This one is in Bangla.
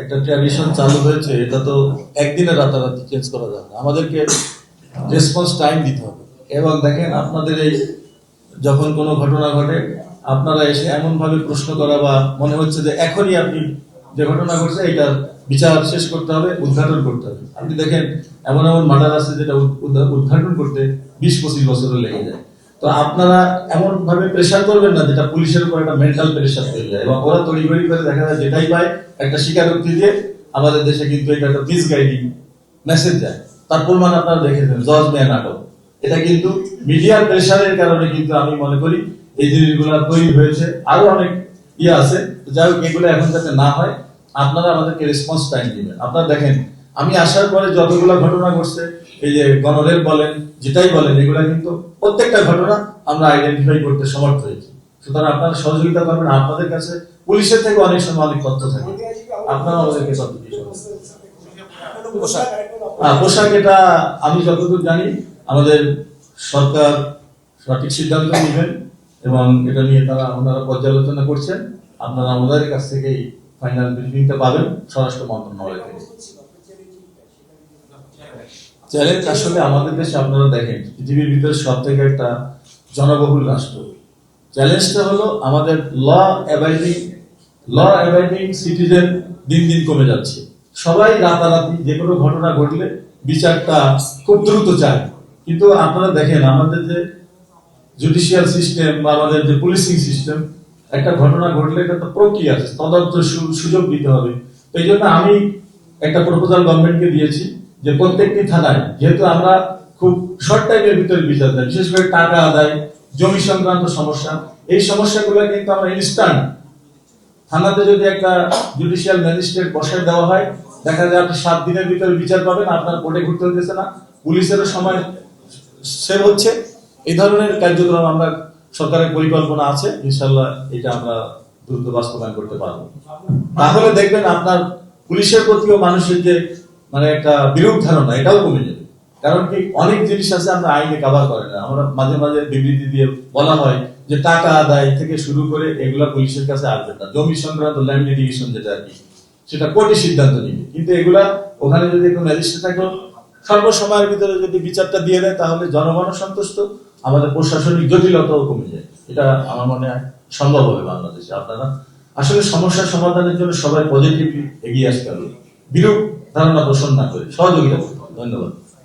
একটা ট্র্যাডিশন চালু হয়েছে, এটা তো একদিনে রাতারাতি চেঞ্জ করা যাবে না। আমাদেরকে রেসপন্স টাইম দিতে হবে। এবং দেখেন, আপনাদের এই যখন কোনো ঘটনা ঘটে, আপনারা এসে এমন ভাবে প্রশ্ন করা বা মনে হচ্ছে যে এখনই আপনি যে ঘটনা ঘটছে এটা বিচার শেষ করতে হবে, উদ্ঘাটন করতে হবে। আপনি দেখেন এমন এমন মার্ডার আছে যেটা উদ্ঘাটন করতে 20-25 বছরও লেগে যায়। তো আপনারা এমন ভাবে প্রেশার করবেন না যেটা পুলিশের উপর একটা মেন্টাল প্রেশার তৈরি যায়, এবং ওরা তড়িঘড়ি করে দেখা যায় যেটাই পায় একটা স্বীকারোক্তি দিয়ে আমাদের দেশে কিন্তু এটা একটা মিসগাইডিং মেসেজ যায়। তার প্রমাণ আপনারা দেখেছেন জজ মেয়ে নাটক। এটা কিন্তু মিডিয়ার প্রেশারের কারণে কিন্তু আমি মনে করি এই জিনিসগুলো তৈরি হয়েছে। আরো অনেক আছে, যাই হোক, এগুলো এখন যাতে না হয় আপনারা আমাদেরকে রেসপন্স টাইম দিবেন। আপনারা দেখেন, আমি আসার পরে যতগুলো ঘটনা ঘটছে, এই যে গণরেপ বলেন, যেটাই বলেন, এগুলা কিন্তু প্রত্যেকটা ঘটনা আমরা আইডেন্টিফাই করতে সমর্থ হয়েছি। সুতরাং আপনারা সহযোগিতা করবেন। আপনাদের কাছে পুলিশের থেকে অনেক সময় অনেক তথ্য থাকে, আপনারা আমাদেরকে তথ্য দিতে হবে। পোশাক, এটা আমি যতদূর জানি আমাদের সরকার সঠিক সিদ্ধান্ত নেবেন এবং এটা নিয়ে ওনারা পর্যালোচনা করছেন। আপনারা আমাদের কাছ থেকেই ফাইনাল ব্রিফিংটা পাবেন স্বরাষ্ট্র মন্ত্রণালয় থেকে। চ্যালেঞ্জ আসলে আমাদের দেশে আপনারা দেখেন, পৃথিবীর ভিতরে সব থেকে একটা জনবহুল রাষ্ট্র। চ্যালেঞ্জটা হলো আমাদের ল অ্যাবাইডিং সিটিজেন দিন দিন কমে যাচ্ছে। সবাই রাতারাতি যে কোনো ঘটনা ঘটলে বিচারটা খুব দ্রুত চায়। কিন্তু আপনারা দেখেন আমাদের যে জুডিশিয়াল সিস্টেম বা আমাদের যে পুলিশিং সিস্টেম, একটা ঘটনা ঘটলে এটা তো প্রক্রিয়া আছে, তদন্ত সুযোগ দিতে হবে। তো এই জন্য আমি একটা প্রপোজাল গভর্নমেন্টকে দিয়েছি যে প্রত্যেকটি থানায়, যেহেতু আমরা খুব শর্ট টাইমের ভিতরে বিচার দেয়, বিশেষ করে টাকা আদায়, জমি সংক্রান্ত সমস্যা, এই সমস্যাগুলো কিন্তু আমরা ইনস্ট্যান্ট থানাতে যদি একটা জুডিশিয়াল ম্যাজিস্ট্রেট বসায় দেওয়া হয়, দেখা যায় আপনি 7 দিনের ভিতরে বিচার পাবেন, আপনার কোর্টে ঘুরতে হতেছে না, পুলিশেরও সময় সেভ হচ্ছে। এই ধরনের কার্যক্রম আমরা সরকারের পরিকল্পনা আছে, ইনশাআল্লাহ এটা আমরা দ্রুত বাস্তবায়ন করতে পারবো। তাহলে দেখবেন আপনার পুলিশের প্রতিও মানুষের যে একটা বিরূপ ধারণা, এটাও কমে যাবে। কারণ কি, অনেক জিনিস আছে আমরা আইনে কভার করে না। আমরা মাঝে মাঝে বিবৃতি দিয়ে বলা হয় যে টাকা আদায় থেকে শুরু করে এগুলা পুলিশের কাছে আসবে না। জমি সংক্রান্ত ল্যান্ড লিটিগেশন যেটা আর কি, সেটা কোর্টে সিদ্ধান্ত নিবে। কিন্তু এগুলা ওখানে যদি একটু ম্যাজিস্ট্রেট থাকে, স্বল্প সময়ের ভিতরে যদি বিচারটা দিয়ে দেয়, তাহলে জনগণ সন্তুষ্ট, আমাদের প্রশাসনিক জটিলতাও কমে যায়। এটা আমার মনে হয় সম্ভব হবে বাংলাদেশে। আপনারা আসলে সমস্যার সমাধানের জন্য সবাই পজিটিভলি এগিয়ে আসতে হবে, বিরূপ ধারণা পোষণ না করে সহযোগিতা করতে হবে। ধন্যবাদ।